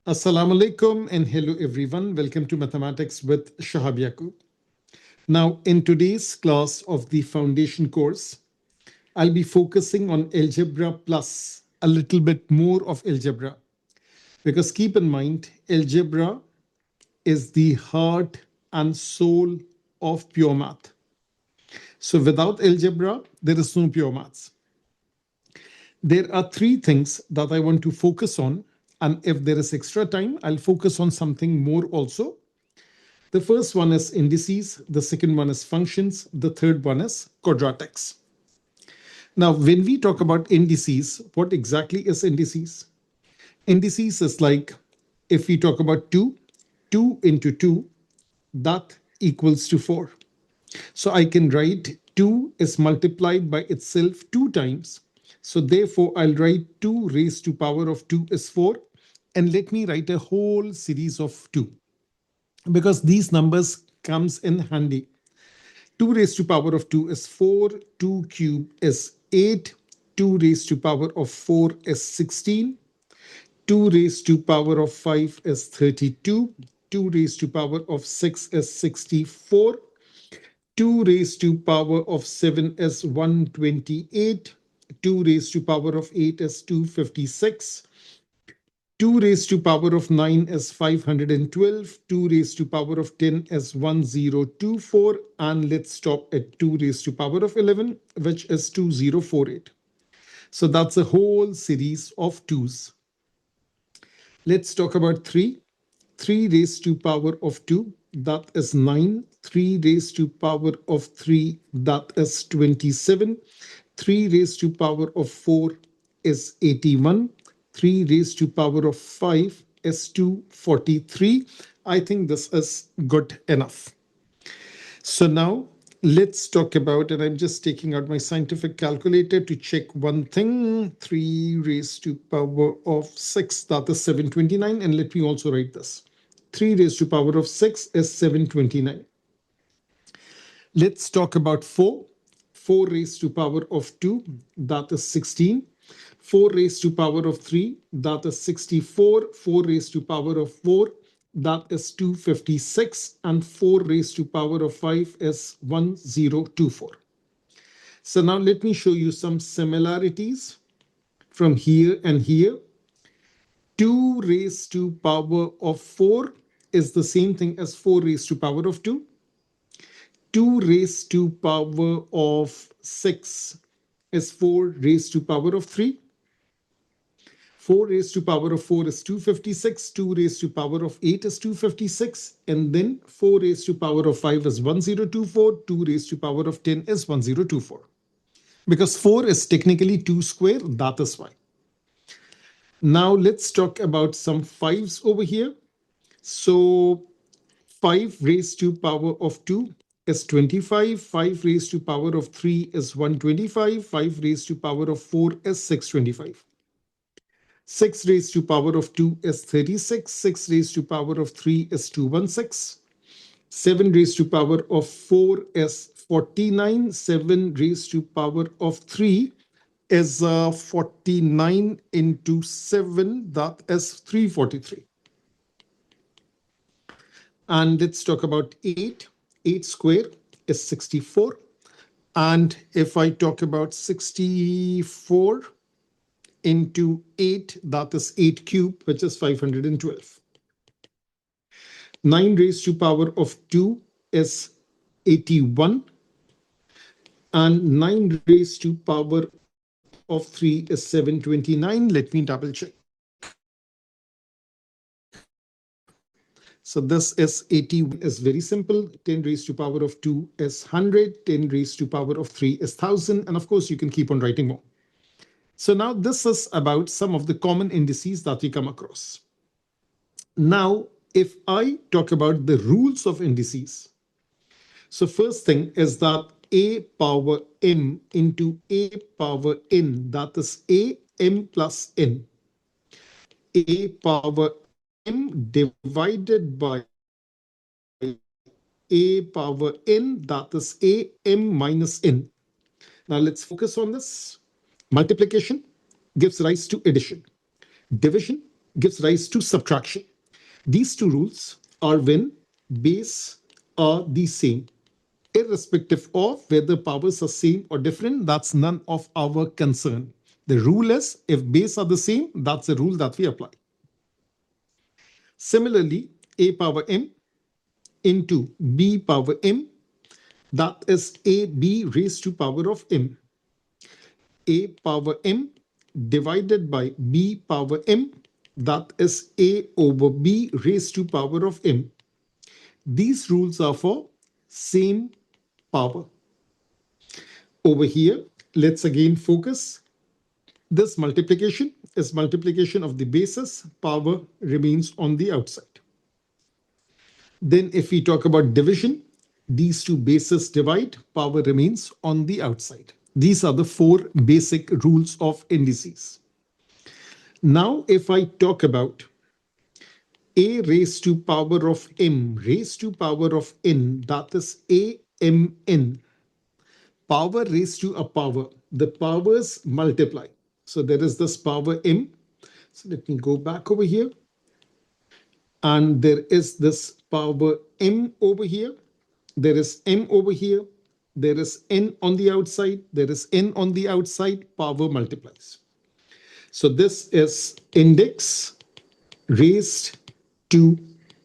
Assalamu alaikum and hello everyone. Welcome to Mathematics with Shahab Yakoob. Now, in today's class of the foundation course, I'll be focusing on algebra plus a little bit more of algebra. Because keep in mind, algebra is the heart and soul of pure math. So without algebra, there is no pure maths. There are three things that I want to focus on. And if there is extra time, I'll focus on something more also. The first one is indices, the second one is functions, the third one is quadratics. Now, when we talk about indices, what exactly is indices? Indices is like if we talk about 2, 2 into 2, that equals to 4. So I can write 2 is multiplied by itself 2 times. So therefore, I'll write 2 raised to power of 2 is 4. And let me write a whole series of 2. Because these numbers comes in handy. 2 raised to power of 2 is 4, 2 cube is 8, 2 raised to power of 4 is 16, 2 raised to power of 5 is 32, 2 raised to power of 6 is 64, 2 raised to power of 7 is 128, 2 raised to power of 8 is 256, 2 raised to power of 9 is 512, 2 raised to power of 10 is 1024, and let's stop at 2 raised to power of 11, which is 2048. So that's a whole series of 2's. Let's talk about 3. 3 raised to power of 2, that is 9. 3 raised to power of 3, that is 27. 3 raised to power of 4 is 81. 3 raised to power of 5 is 243. I think this is good enough. So now let's talk about, and I'm just taking out my scientific calculator to check one thing. 3 raised to power of 6, that is 729. And let me also write this. 3 raised to power of 6 is 729. Let's talk about 4. 4 raised to power of 2, that is 16. 4 raised to power of 3, that is 64. 4 raised to power of 4, that is 256. And 4 raised to power of 5 is 1024. So now let me show you some similarities from here and here. 2 raised to power of 4 is the same thing as 4 raised to power of 2. 2 raised to power of 6 is 4 raised to power of 3. 4 raised to power of 4 is 256. 2 raised to power of 8 is 256. And then 4 raised to power of 5 is 1024. 2 raised to power of 10 is 1024. Because 4 is technically 2 square, that is why. Now let's talk about some 5's over here. So 5 raised to power of 2 is 25. 5 raised to power of 3 is 125. 5 raised to power of 4 is 625. 6 raised to power of 2 is 36. 6 raised to power of 3 is 216. 7 raised to power of 4 is 49. 7 raised to power of 3 is 49 into 7, that is 343. And let's talk about 8. 8 square is 64. And if I talk about 64 into 8, that is 8 cube, which is 512. 9 raised to power of 2 is 81. And 9 raised to power of 3 is 729. Let me double check. So this is 81 is very simple. 10 raised to power of 2 is 100. 10 raised to power of 3 is 1000. And of course, you can keep on writing more. So now this is about some of the common indices that we come across. Now, if I talk about the rules of indices, so first thing is that a power m into a power n, that is a m plus n. A power m divided by a power n, that is a m minus n. Now let's focus on this. Multiplication gives rise to addition. Division gives rise to subtraction. These two rules are when base are the same. Irrespective of whether powers are same or different, that's none of our concern. The rule is if base are the same, that's the rule that we apply. Similarly, a power m into b power m, that is ab raised to power of m. A power m divided by b power m, that is a over b raised to power of m. These rules are for same power. Over here, let's again focus. This multiplication is multiplication of the bases. Power remains on the outside. Then if we talk about division, these two bases divide, power remains on the outside. These are the four basic rules of indices. Now, if I talk about a raised to power of m raised to power of n, that is a m n. Power raised to a power, the powers multiply. So there is this power m. So let me go back over here. And there is this power m over here. There is m over here. There is n on the outside. There is n on the outside. Power multiplies. So this is index raised to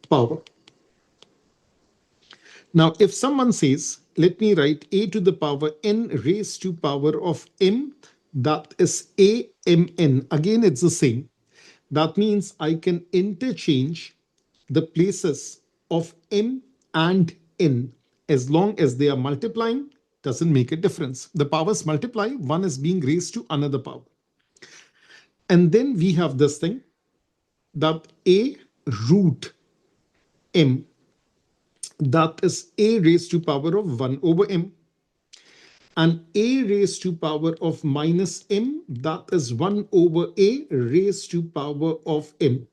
power. Now, if someone says, let me write a to the power n raised to power of m, that is a m n. Again, it's the same. That means I can interchange the places of m and n. As long as they are multiplying, doesn't make a difference. The powers multiply, one is being raised to another power. And then we have this thing that a root m, that is a raised to power of 1 over m, and a raised to power of minus m, that is 1 over a raised to power of m.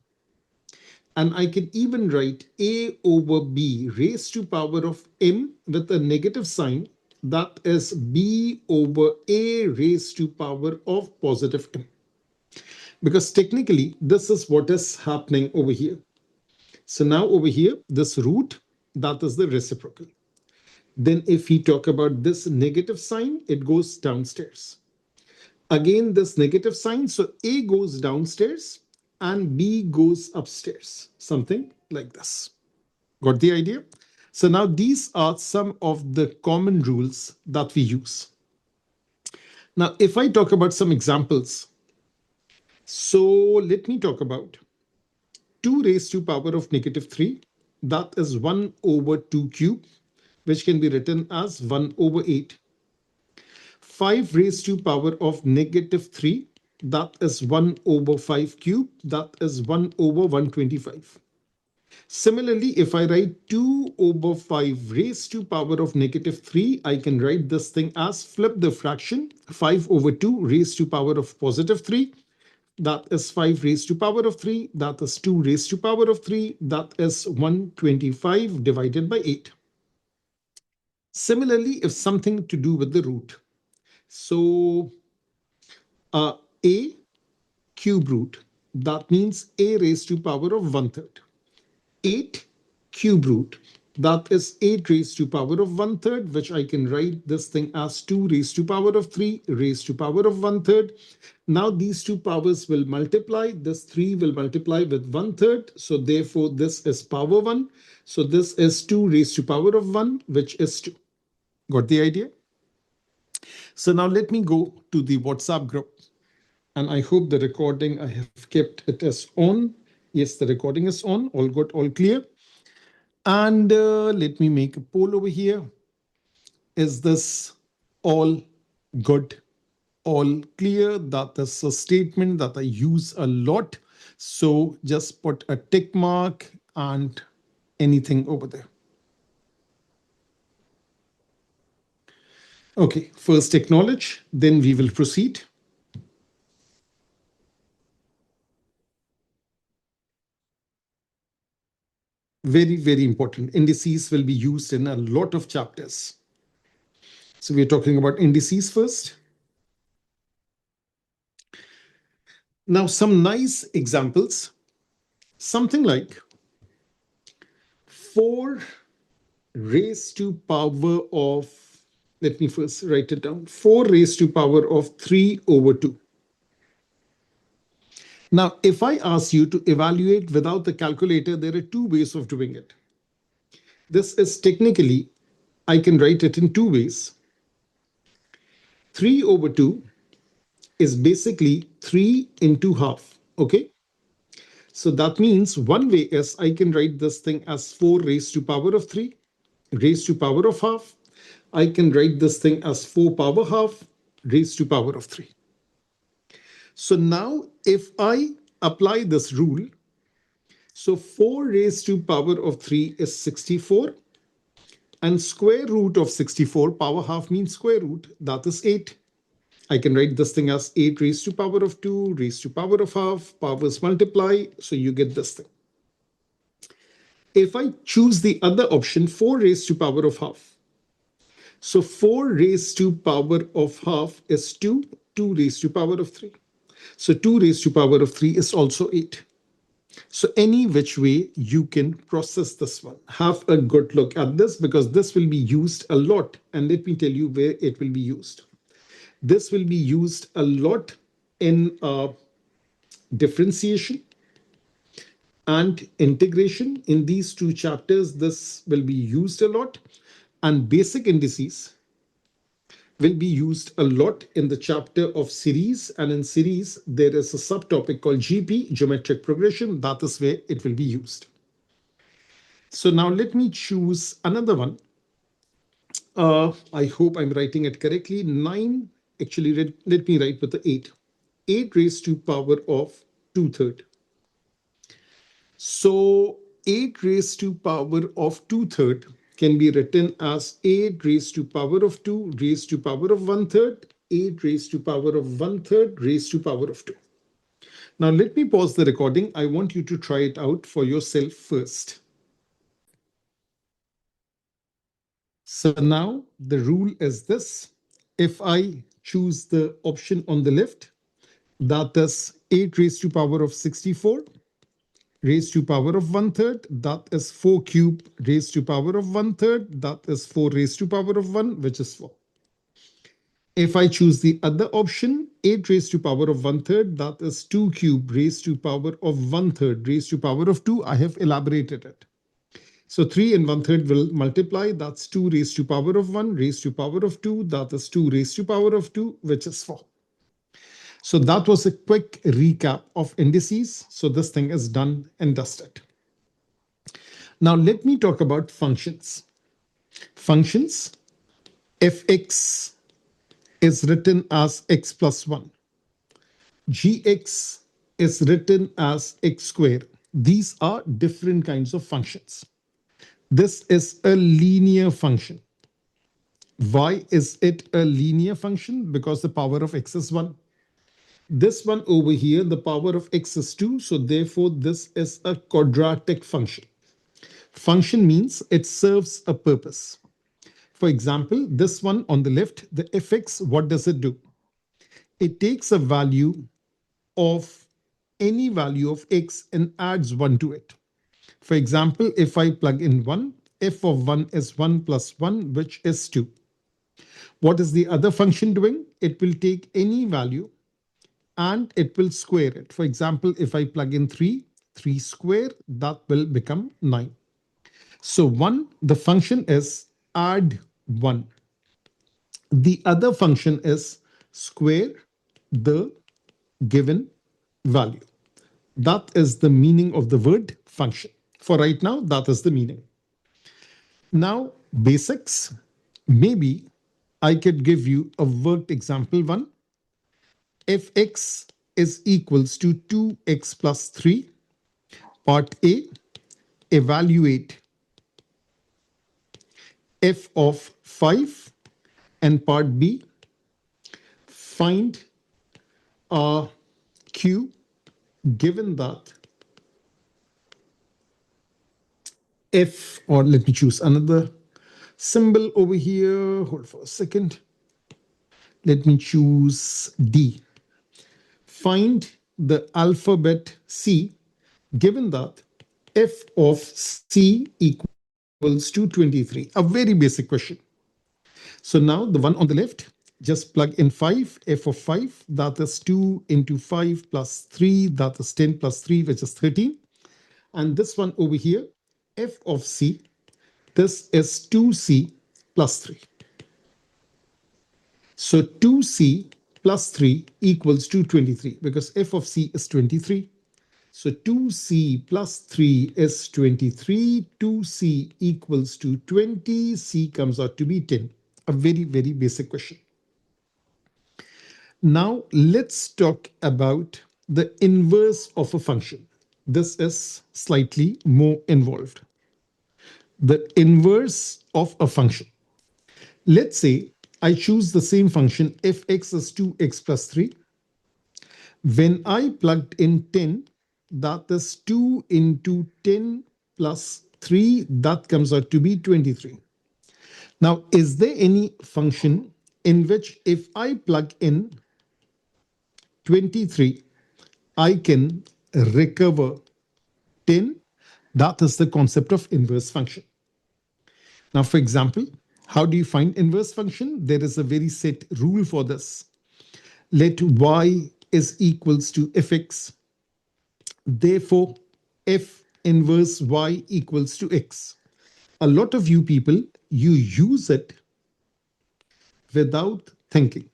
And I can even write a over b raised to power of m with a negative sign, that is b over a raised to power of positive m. Because technically, this is what is happening over here. So now over here, this root, that is the reciprocal. Then if we talk about this negative sign, it goes downstairs. Again, this negative sign, so A goes downstairs and B goes upstairs, something like this. Got the idea? So now these are some of the common rules that we use. Now, if I talk about some examples, so let me talk about 2 raised to power of negative 3, that is 1 over 2 cube, which can be written as 1 over 8. 5 raised to power of negative 3, that is 1 over 5 cube, that is 1 over 125. Similarly, if I write 2 over 5 raised to power of negative 3, I can write this thing as flip the fraction, 5 over 2 raised to power of positive 3, that is 5 raised to power of 3, that is 2 raised to power of 3, that is 125 divided by 8. Similarly, if something to do with the root, so a cube root, that means a raised to power of 1/3. 8 cube root, that is 8 raised to power of 1/3, which I can write this thing as 2 raised to power of 3 raised to power of 1/3. Now these two powers will multiply. This 3 will multiply with 1/3. So therefore this is power 1. So this is 2 raised to power of 1, which is 2. Got the idea? So now let me go to the WhatsApp group. And I hope the recording, I have kept it as on. Yes, the recording is on. All good, all clear. And let me make a poll over here. Is this all good, all clear? That is a statement that I use a lot. So just put a tick mark and anything over there. Okay, first acknowledge, then we will proceed. Very, very important. Indices will be used in a lot of chapters. So we're talking about indices first. Now, some nice examples something like 4 raised to power of, let me first write it down, 4 raised to power of 3 over 2. Now, if I ask you to evaluate without the calculator, there are 2 ways of doing it. This is technically, I can write it in 2 ways. 3 over 2 is basically 3 into half. Okay. So that means one way is I can write this thing as 4 raised to power of 3 raised to power of half. I can write this thing as 4 power half raised to power of 3. So now if I apply this rule, so 4 raised to power of 3 is 64, and square root of 64, power half means square root, that is 8. I can write this thing as 8 raised to power of 2 raised to power of half, powers multiply, so you get this thing. If I choose the other option, 4 raised to power of half, so 4 raised to power of half is 2, 2 raised to power of 3. So 2 raised to power of 3 is also 8. So any which way you can process this one. Have a good look at this because this will be used a lot. And let me tell you where it will be used. This will be used a lot in differentiation and integration. In these 2 chapters, this will be used a lot. And basic indices will be used a lot in the chapter of series. And in series, there is a subtopic called GP, geometric progression. That is where it will be used. So now let me choose another one. I hope I'm writing it correctly. 9, actually, let me write with the 8. 8 raised to power of 2/3. So 8 raised to power of 2/3 can be written as 8 raised to power of 2 raised to power of 1/3, 8 raised to power of 1/3 raised to power of 2. Now let me pause the recording. I want you to try it out for yourself first. So now the rule is this. If I choose the option on the left, that is 8 raised to power of 64 raised to power of 1/3, that is 4 cube raised to power of 1/3, that is 4 raised to power of 1, which is 4. If I choose the other option, 8 raised to power of 1/3, that is 2 cube raised to power of 1/3 raised to power of 2, I have elaborated it. So 3 and 1/3 will multiply, that's 2 raised to power of 1 raised to power of 2, that is 2 raised to power of 2, which is 4. So that was a quick recap of indices. So this thing is done and dusted. Now let me talk about functions. Functions, fx is written as x plus 1. Gx is written as x squared. These are different kinds of functions. This is a linear function. Why is it a linear function? Because the power of x is 1. This one over here, the power of x is 2. So therefore, this is a quadratic function. Function means it serves a purpose. For example, this one on the left, the fx, what does it do? It takes a value of any value of x and adds 1 to it. For example, if I plug in 1, f of 1 is 1 plus 1, which is 2. What is the other function doing? It will take any value and it will square it. For example, if I plug in 3, 3 square, that will become 9. So 1, the function is add 1. The other function is square the given value. That is the meaning of the word function. For right now, that is the meaning. Now, basics, maybe I could give you a worked example one. If x is equals to 2x plus 3, part A, evaluate f of 5, and part B, find q given that f, or let me choose another symbol over here. Hold for a second. Let me choose D. Find the alphabet C given that f of c equals to 23, a very basic question. So now the one on the left, just plug in 5, f of 5, that is 2 into 5 plus 3, that is 10 plus 3, which is 13. And this one over here, f of c, this is 2c plus 3. So 2c plus 3 equals to 23 because f of c is 23. So 2c plus 3 is 23. 2c equals to 20. C comes out to be 10. A very, very basic question. Now let's talk about the inverse of a function. This is slightly more involved. The inverse of a function. Let's say I choose the same function fx is 2x plus 3. When I plugged in 10, that is 2 into 10 plus 3, that comes out to be 23. Now, is there any function in which if I plug in 23, I can recover 10? That is the concept of inverse function. Now, for example, how do you find inverse function? There is a very set rule for this. Let y is equals to fx. Therefore, f inverse y equals to x. A lot of you people, you use it without thinking.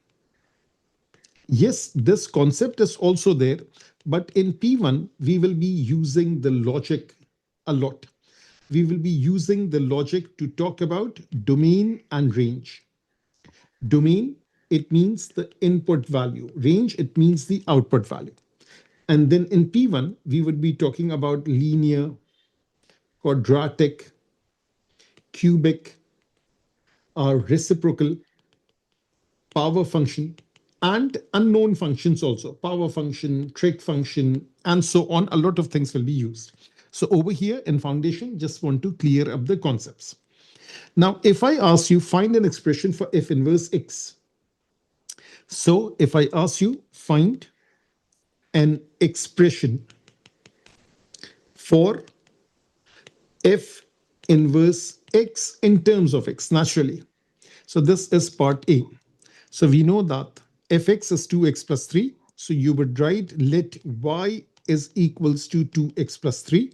Yes, this concept is also there, but in P1, we will be using the logic a lot. We will be using the logic to talk about domain and range. Domain, it means the input value. Range, it means the output value. And then in P1, we would be talking about linear, quadratic, cubic, or reciprocal, power function, and unknown functions also. Power function, trig function, and so on. A lot of things will be used. So over here in foundation, just want to clear up the concepts. Now, if I ask you, find an expression for f inverse x. So if I ask you, find an expression for f inverse x in terms of x, naturally. So this is part A. So we know that fx is 2x plus 3. So you would write let y is equals to 2x plus 3.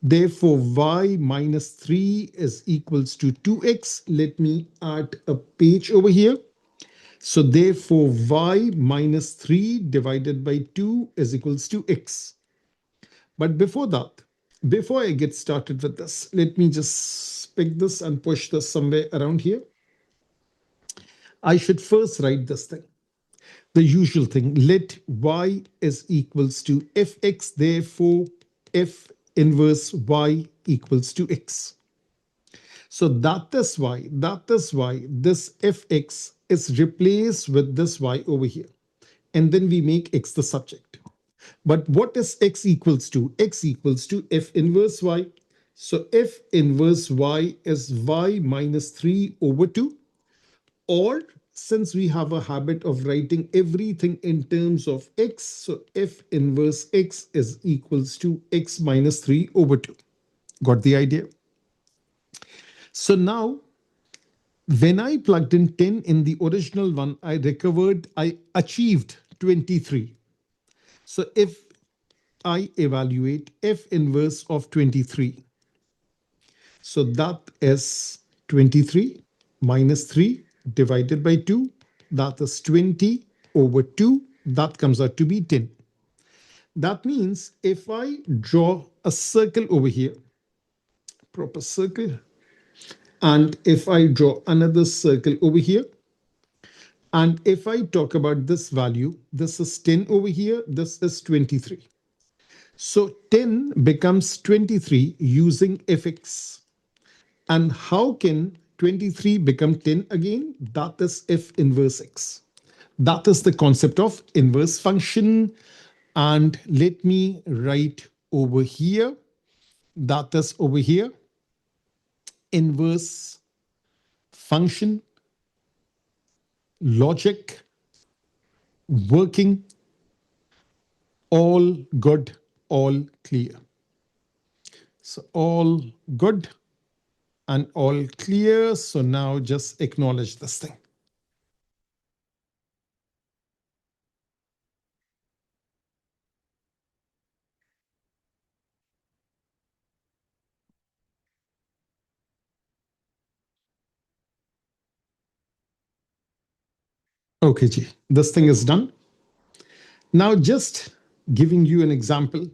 Therefore, y minus 3 is equals to 2x. Let me add a page over here. So therefore, y minus 3 divided by 2 is equals to x. But before that, before I get started with this, let me just pick this and push this somewhere around here. I should first write this thing. The usual thing, let y is equals to fx, therefore f inverse y equals to x. So that is why this fx is replaced with this y over here. And then we make x the subject. But what is x equals to? X equals to f inverse y. So f inverse y is y minus 3 over 2. Or since we have a habit of writing everything in terms of x, so f inverse x is equals to x minus 3 over 2. Got the idea? So now, when I plugged in 10 in the original one, I achieved 23. So if I evaluate f inverse of 23, so that is 23 minus 3 divided by 2. That is 20 over 2. That comes out to be 10. That means if I draw a circle over here, proper circle, and if I draw another circle over here, and if I talk about this value, this is 10 over here, this is 23. So 10 becomes 23 using fx. And how can 23 become 10 again? That is f inverse x. That is the concept of inverse function. And let me write over here. That is over here. Inverse function, logic, working, all good. all clear. So all good and all clear. So now just acknowledge this thing. Okay, Ji, this thing is done. Now just giving you an example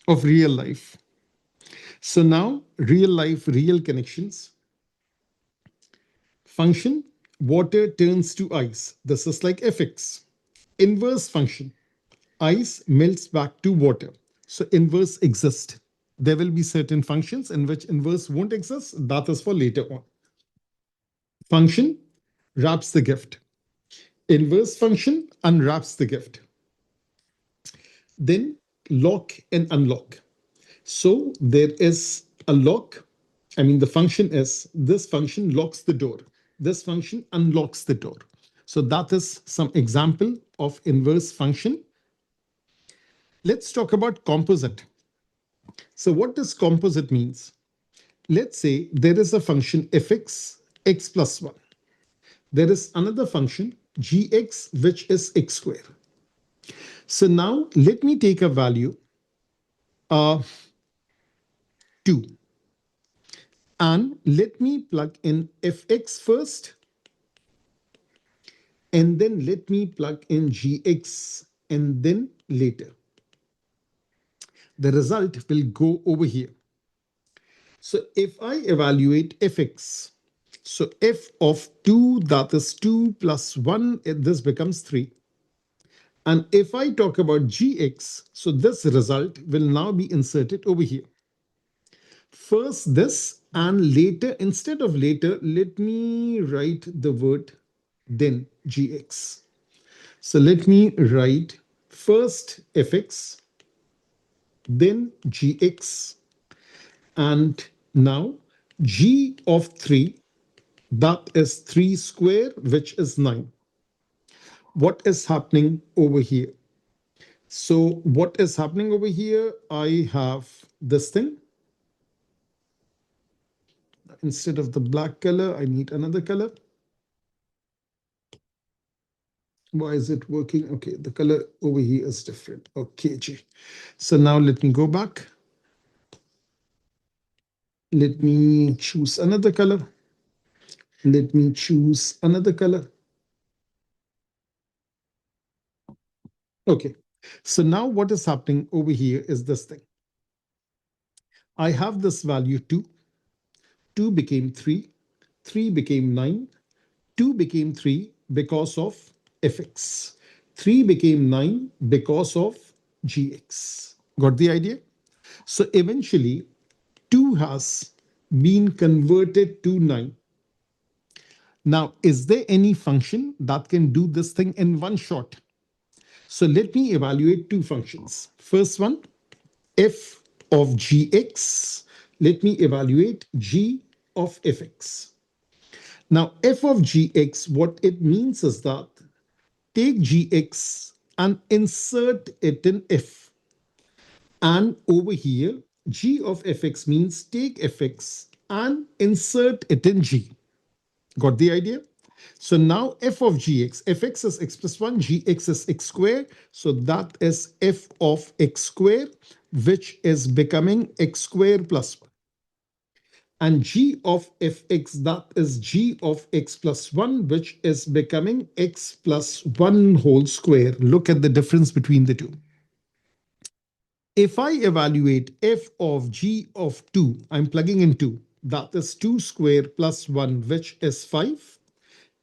of real life. So now real life, real connections. Function, water turns to ice. This is like fx. Inverse function, ice melts back to water. So inverse exists. There will be certain functions in which inverse won't exist. That is for later on. Function wraps the gift. Inverse function unwraps the gift. Then lock and unlock. So there is a lock. I mean, the function is this function locks the door. This function unlocks the door. So that is some example of inverse function. Let's talk about composite. So what does composite means? Let's say there is a function fx, x plus 1. There is another function gx, which is x square. So now let me take a value 2 and let me plug in fx first and then let me plug in gx and then later. The result will go over here. So if I evaluate fx, so f of 2, that is 2 plus 1, this becomes 3. And if I talk about gx, so this result will now be inserted over here. First this and later, instead of later, let me write the word then gx. So let me write first fx, then gx, and now g of 3, that is 3 square, which is 9. What is happening over here? So what is happening over here? I have this thing. Instead of the black color, I need another color. Why is it working? Okay, the color over here is different. Okay, G. So now let me go back. Let me choose another color. Let me choose another color. Okay, so now what is happening over here is this thing. I have this value 2. 2 became 3. 3 became 9. 2 became 3 because of fx. 3 became 9 because of gx. Got the idea? So eventually, 2 has been converted to 9. Now, is there any function that can do this thing in one shot? So let me evaluate two functions. First one, f of gx. Let me evaluate g of fx. Now, f of gx, what it means is that take gx and insert it in f. And over here, g of fx means take fx and insert it in g. Got the idea? So now f of gx, fx is x plus 1, gx is x squared. So that is f of x squared, which is becoming x squared plus 1. And g of fx, that is g of x plus 1, which is becoming x plus 1 whole square. Look at the difference between the two. If I evaluate f of g of 2, I'm plugging in 2. That is 2 square plus 1, which is 5.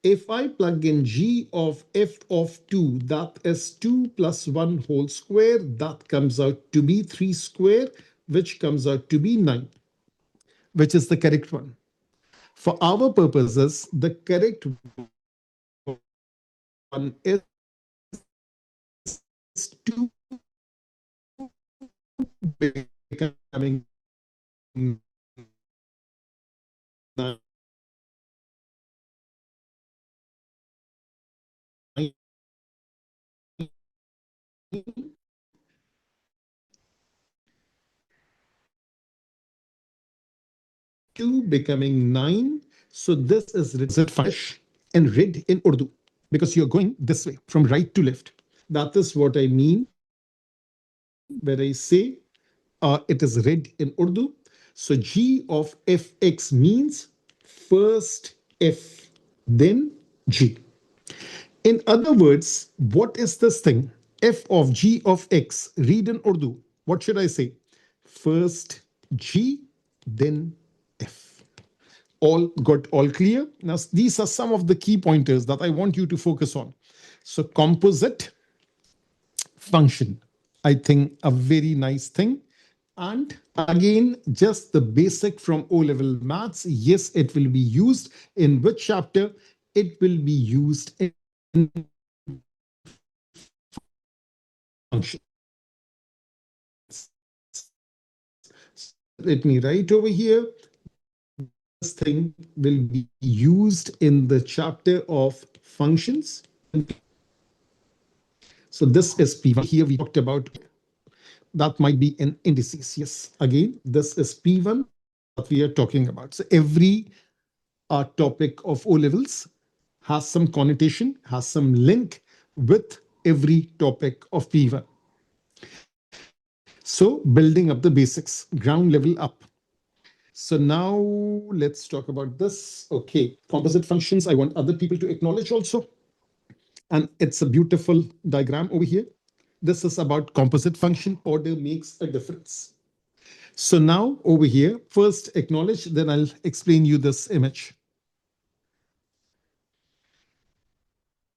If I plug in g of f of 2, that is 2 plus 1 whole square, that comes out to be 3 square, which comes out to be 9, which is the correct one. For our purposes, the correct one is 2 becoming 9. 2 becoming 9. So this is written English and read in Urdu because you're going this way from right to left. That is what I mean when I say it is read in Urdu. So G of fx means first f, then G. In other words, what is this thing? F of G of X, read in Urdu. What should I say? First G, then F. All good, all clear? Now, these are some of the key pointers that I want you to focus on. So, composite function, I think a very nice thing. And again, just the basic from O level maths. Yes, it will be used in which chapter? It will be used in let me write over here. This thing will be used in the chapter of functions. So this is P1. Here we talked about that might be in indices. Yes, again, this is P1 that we are talking about. So every topic of O levels has some connotation, has some link with every topic of P1. So building up the basics, ground level up. So now let's talk about this. Okay, composite functions. I want other people to acknowledge also. And it's a beautiful diagram over here. This is about composite function. Order makes a difference. So now over here, first acknowledge, then I'll explain you this image.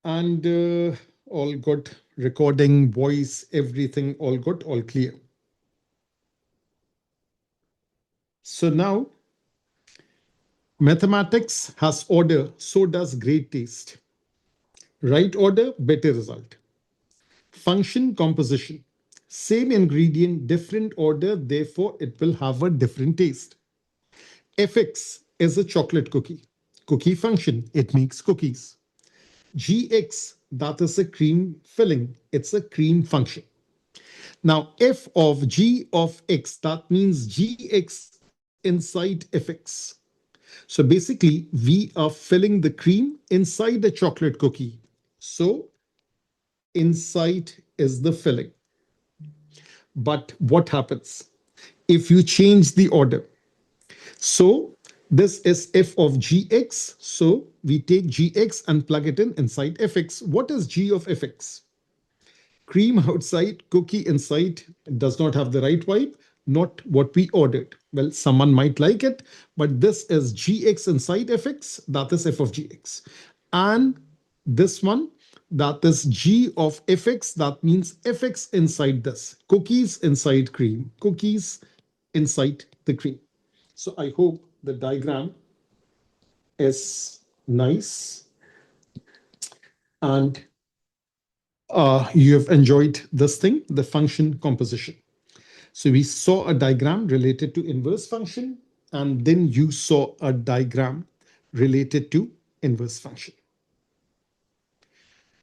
And all good, recording, voice, everything, all good, all clear. So now mathematics has order, so does great taste. Right order, better result. Function composition. Same ingredient, different order, therefore it will have a different taste. Fx is a chocolate cookie. Cookie function, it makes cookies. Gx, that is a cream filling, it's a cream function. Now, f of g of x, that means gx inside fx. So basically, we are filling the cream inside the chocolate cookie. So inside is the filling. But what happens if you change the order? So this is f of gx. So we take gx and plug it in inside fx. What is g of fx? Cream outside, cookie inside. It does not have the right vibe, not what we ordered. Well, someone might like it, but this is gx inside fx. That is f of gx. And this one, that is g of fx. That means fx inside this. Cookies inside cream. Cookies inside the cream. So I hope the diagram is nice and you have enjoyed this thing, the function composition. So we saw a diagram related to inverse function, and then you saw a diagram related to inverse function.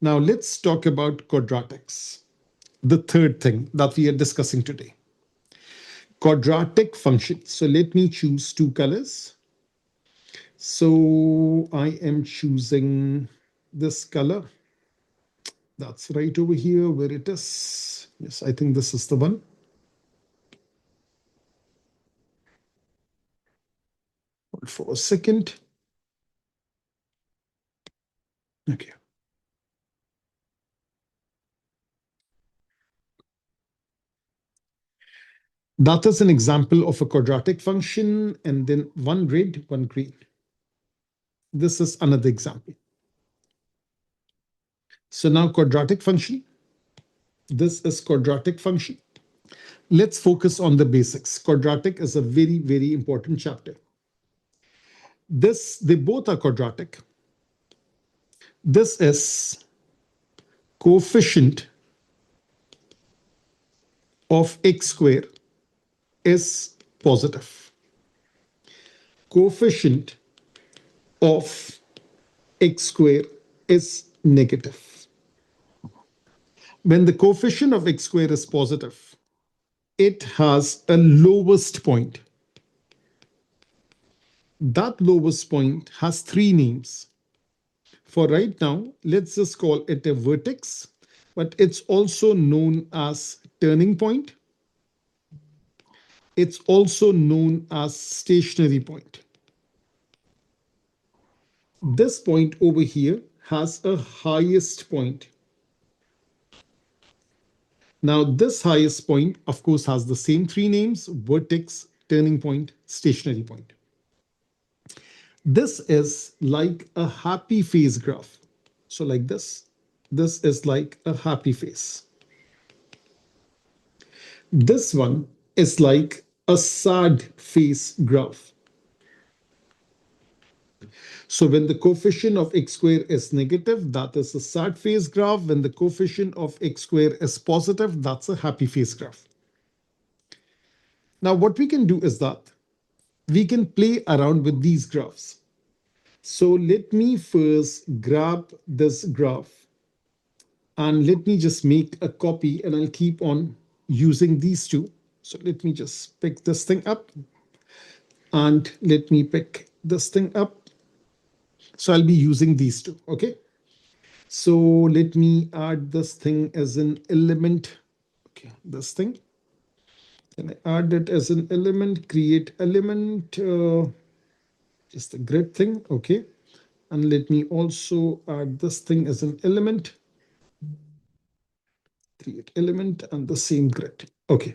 Now let's talk about quadratics, the third thing that we are discussing today. Quadratic function. So let me choose two colors. So I am choosing this color. That's right over here where it is. Yes, I think this is the one. Hold for a second. Okay. That is an example of a quadratic function, and then one red, one green. This is another example. So now quadratic function. This is quadratic function. Let's focus on the basics. Quadratic is a very, very important chapter. They both are quadratic. This is coefficient of x square is positive. Coefficient of x square is negative. When the coefficient of x square is positive, it has a lowest point. That lowest point has three names. For right now, let's just call it a vertex, but it's also known as turning point. It's also known as stationary point. This point over here has a highest point. Now, this highest point, of course, has the same three names: vertex, turning point, stationary point. This is like a happy face graph. So like this. This is like a happy face. This one is like a sad face graph. So when the coefficient of x square is negative, that is a sad face graph. When the coefficient of x square is positive, that's a happy face graph. Now what we can do is that we can play around with these graphs. So let me first grab this graph and let me just make a copy, and I'll keep on using these two. So let me just pick this thing up and let me pick this thing up. So I'll be using these two, okay? So let me add this thing as an element. Okay, this thing. Can I add it as an element, create element, just the grid thing, okay? And let me also add this thing as an element, create element and the same grid. Okay.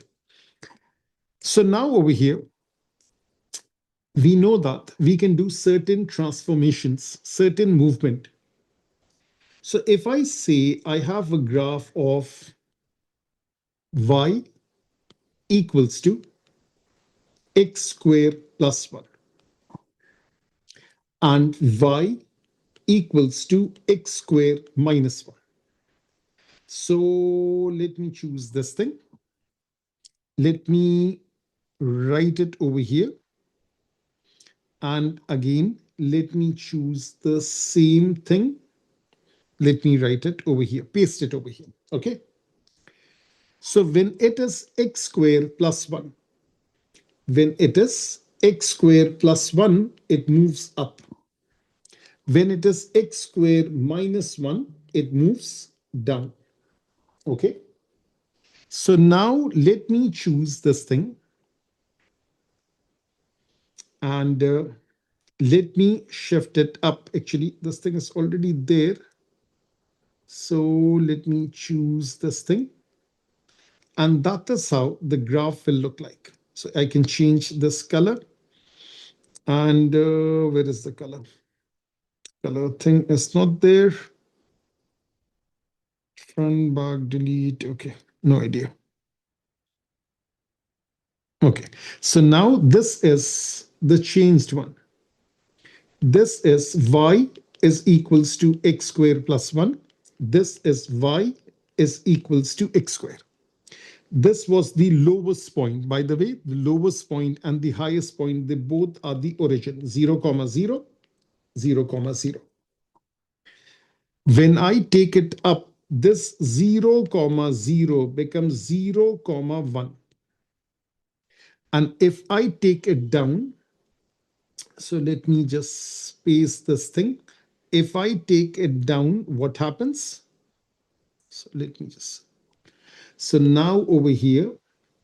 So now over here, we know that we can do certain transformations, certain movement. So if I say I have a graph of y equals to x square plus 1 and y equals to x square minus 1. So let me choose this thing. Let me write it over here. And again, let me choose the same thing. Let me write it over here, paste it over here. Okay. So when it is x square plus 1, when it is x square plus 1, it moves up. When it is x square minus 1, it moves down. Okay. So now let me choose this thing and let me shift it up. Actually, this thing is already there. So let me choose this thing. And that is how the graph will look like. So I can change this color. And where is the color? Color thing is not there. Front, back, delete. Okay, no idea. Okay, so now this is the changed one. This is y is equals to x square plus 1. This is y is equals to x square. This was the lowest point. By the way, the lowest point and the highest point, they both are the origin, 0, comma 0, 0, comma 0. When I take it up, this 0, comma 0 becomes 0, comma 1. And if I take it down, so let me just paste this thing. If I take it down, what happens? So let me just. So now over here,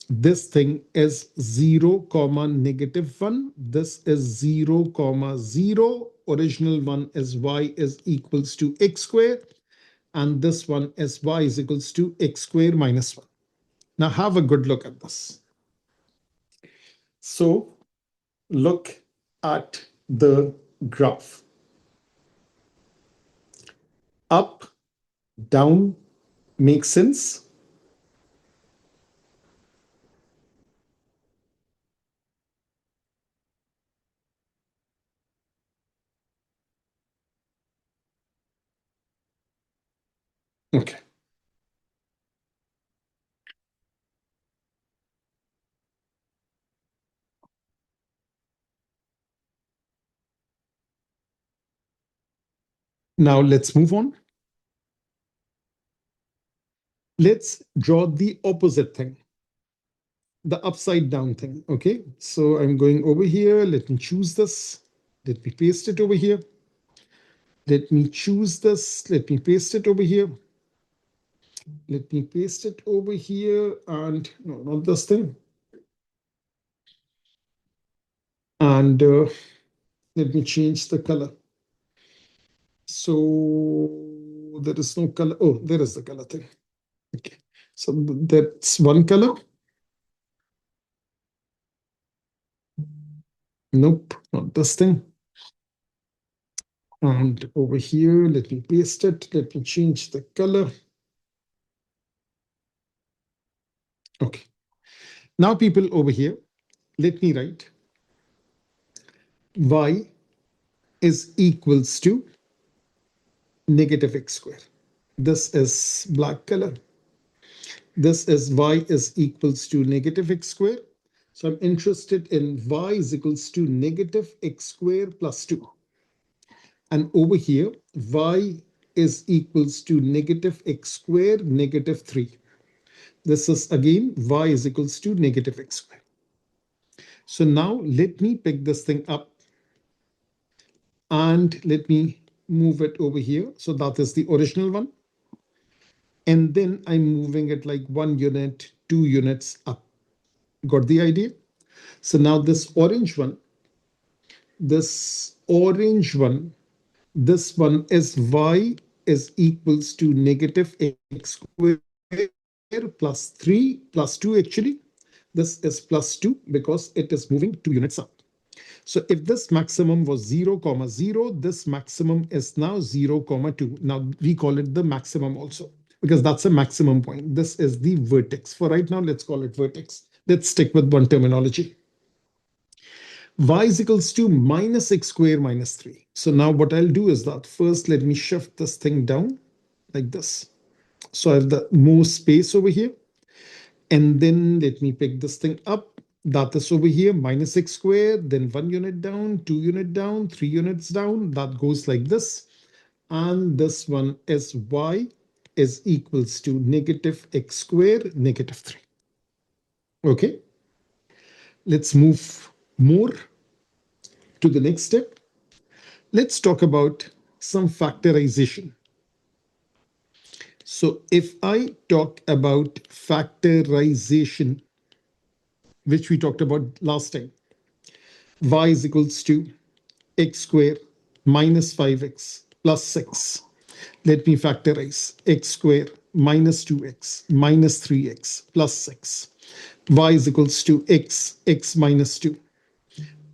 this thing is 0, comma negative 1. This is 0, comma 0. Original one is y is equals to x square. And this one is y is equals to x square minus 1. Now have a good look at this. So look at the graph. Up, down, makes sense? Okay. Now let's move on. Let's draw the opposite thing, the upside down thing. Okay. So I'm going over here. Let me choose this. Let me paste it over here. Let me choose this. Let me paste it over here. Let me paste it over here. And no, not this thing. And let me change the color. So there is no color. Oh, there is the color thing. Okay. So that's one color. Nope, not this thing. And over here, let me paste it. Let me change the color. Okay. Now, people over here, let me write y is equals to negative x square. This is black color. This is y is equals to negative x square. So I'm interested in y is equals to negative x square plus 2. And over here, y is equals to negative x square negative 3. This is again y is equals to negative x square. So now let me pick this thing up and let me move it over here. So that is the original one. And then I'm moving it like 1 unit, 2 units up. Got the idea? So now this orange one, this orange one, this one is y is equals to negative x squared plus 3 plus 2 actually. This is plus 2 because it is moving 2 units up. So if this maximum was 0, 0, this maximum is now 0, 2. Now we call it the maximum also because that's a maximum point. This is the vertex. For right now, let's call it vertex. Let's stick with one terminology. Y is equals to minus x square minus 3. So now what I'll do is that first let me shift this thing down like this. So I have the more space over here. And then let me pick this thing up. That is over here, minus x squared, then 1 unit down, 2 unit down, 3 units down. That goes like this. And this one is y is equals to negative x squared, negative 3. Okay. Let's move more to the next step. Let's talk about some factorization. So if I talk about factorization, which we talked about last time, y is equals to x square minus 5x plus 6. Let me factorize x square minus 2x minus 3x plus 6. Y is equals to x minus 2,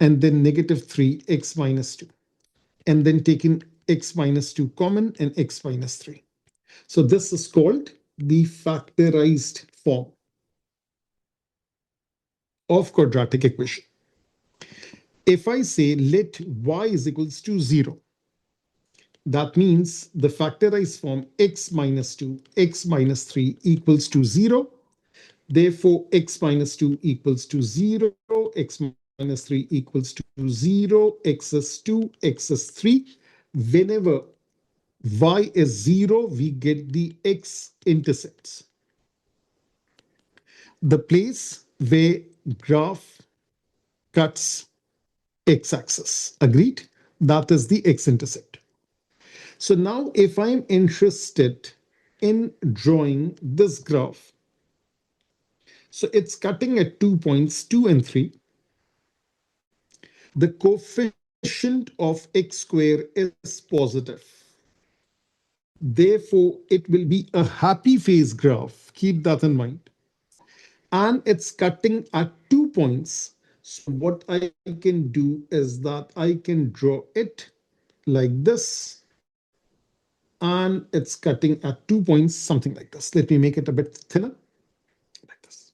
and then negative 3x minus 2. And then taking x minus 2 common and x minus 3. So this is called the factorized form of quadratic equation. If I say let y is equals to 0, that means the factorized form x minus 2, x minus 3 equals to 0. Therefore, x minus 2 equals to 0, x minus 3 equals to 0, x is 2, x is 3. Whenever y is 0, we get the x-intercepts. The place where graph cuts x-axis. Agreed? That is the x-intercept. So now if I'm interested in drawing this graph, so it's cutting at 2 points, 2 and 3. The coefficient of x square is positive. Therefore, it will be a happy phase graph. Keep that in mind. And it's cutting at 2 points. So what I can do is that I can draw it like this. And it's cutting at 2 points, something like this. Let me make it a bit thinner, like this.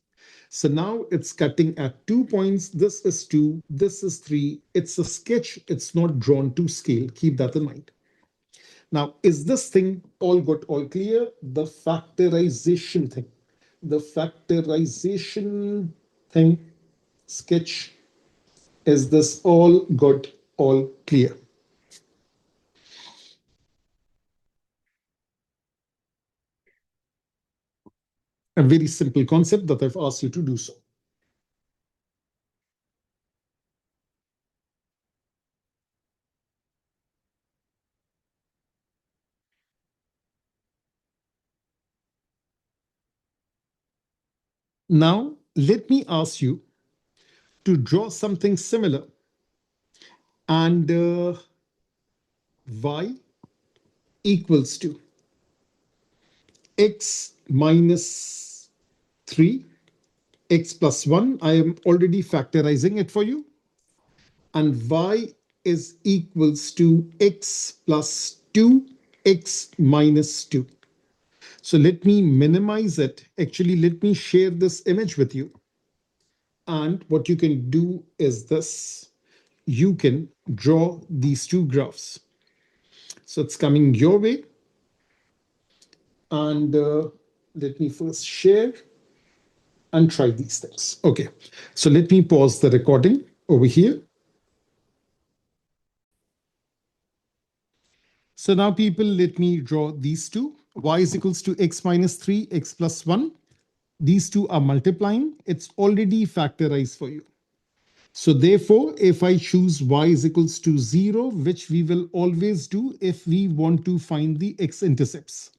So now it's cutting at 2 points. This is 2, this is 3. It's a sketch. It's not drawn to scale. Keep that in mind. Now, is this thing all good, all clear? The factorization thing. The factorization thing, sketch. Is this all good, all clear? A very simple concept that I've asked you to do so. Now, let me ask you to draw something similar, and y equals to x minus 3, x plus 1. I am already factorizing it for you. And y is equals to x plus 2, x minus 2. So let me minimize it. Actually, let me share this image with you. And what you can do is this. You can draw these two graphs. So it's coming your way. And let me first share and try these things. Okay, so let me pause the recording over here. So now people, let me draw these two. Y is equals to x minus 3, x plus 1. These two are multiplying. It's already factorized for you. So therefore, if I choose y is equals to 0, which we will always do if we want to find the x-intercepts.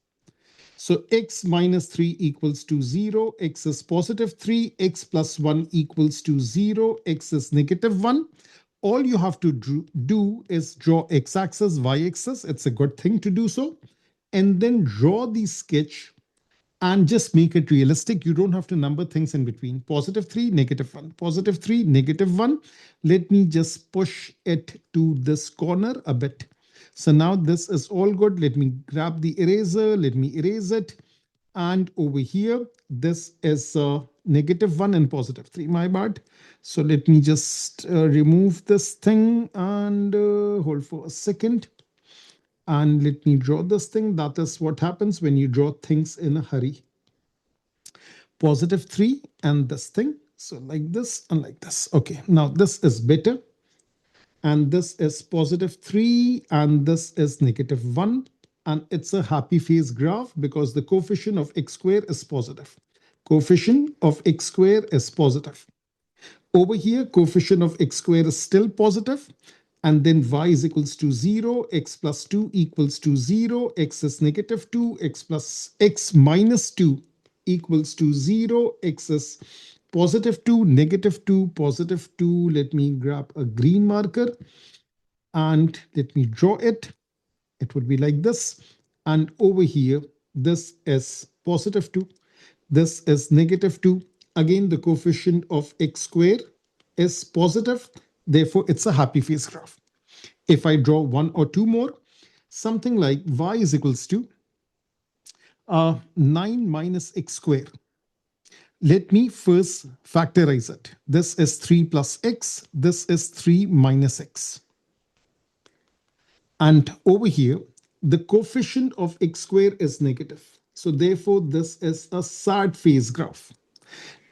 So x minus 3 equals to 0, x is positive 3, x plus 1 equals to 0, x is negative 1. All you have to do is draw x-axis, y-axis. It's a good thing to do so. And then draw the sketch and just make it realistic. You don't have to number things in between. Positive 3, negative 1, positive 3, negative 1. Let me just push it to this corner a bit. So now this is all good. Let me grab the eraser. Let me erase it. And over here, this is negative 1 and positive 3, my bad. So let me just remove this thing and hold for a second. And let me draw this thing. That is what happens when you draw things in a hurry. Positive 3 and this thing. So like this and like this. Okay, now this is better. And this is positive 3 and this is negative 1. And it's a happy phase graph because the coefficient of x square is positive. Coefficient of x square is positive. Over here, coefficient of x square is still positive. And then y is equals to 0, x plus 2 equals to 0, x is negative 2, x plus x minus 2 equals to 0, x is positive 2, negative 2, positive 2. Let me grab a green marker and let me draw it. It would be like this. And over here, this is positive 2. This is negative 2. Again, the coefficient of x square is positive. Therefore, it's a happy phase graph. If I draw one or two more, something like y is equals to 9 minus x square. Let me first factorize it. This is 3 plus x. This is 3 minus x. And over here, the coefficient of x square is negative. So therefore, this is a sad phase graph.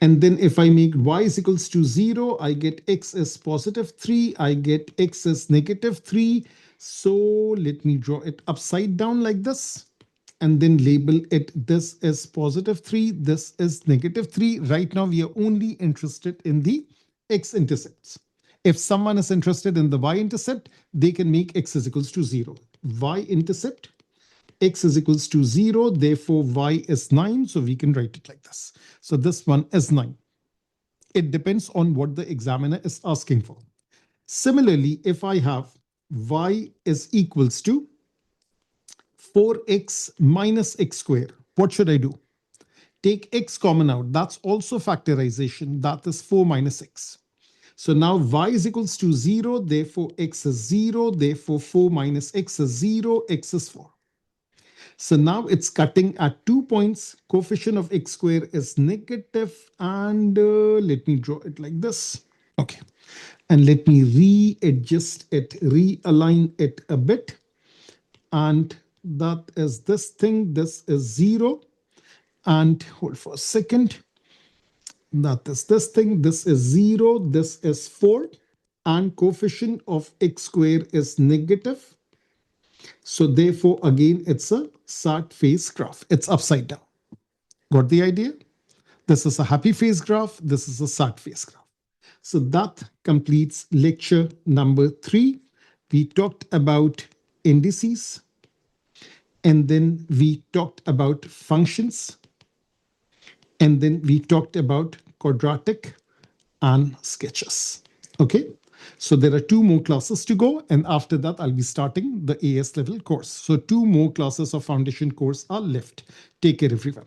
And then if I make y is equals to 0, I get x is positive 3, I get x is negative 3. So let me draw it upside down like this and then label it. This is positive 3, this is negative 3. Right now, we are only interested in the x-intercepts. If someone is interested in the y-intercept, they can make x is equals to 0. Y-intercept, x is equals to 0, therefore y is 9, so we can write it like this. So this one is 9. It depends on what the examiner is asking for. Similarly, if I have y is equals to 4x minus x square, what should I do? Take x common out. That's also factorization. That is 4 minus x. So now y is equals to 0, therefore x is 0, therefore 4 minus x is 0, x is 4. So now it's cutting at 2 points. Coefficient of x square is negative, and let me draw it like this. Okay, and let me readjust it, realign it a bit. And that is this thing. This is 0. And hold for a second. That is this thing. This is 0. This is 4. And coefficient of x square is negative. So therefore, again, it's a sad phase graph. It's upside down. Got the idea? This is a happy phase graph. This is a sad phase graph. So that completes lecture number 3. We talked about indices, and then we talked about functions, And then we talked about quadratic and sketches. Okay. So there are two more classes to go. And after that, I'll be starting the AS level course. So two more classes of foundation course are left. Take care, everyone.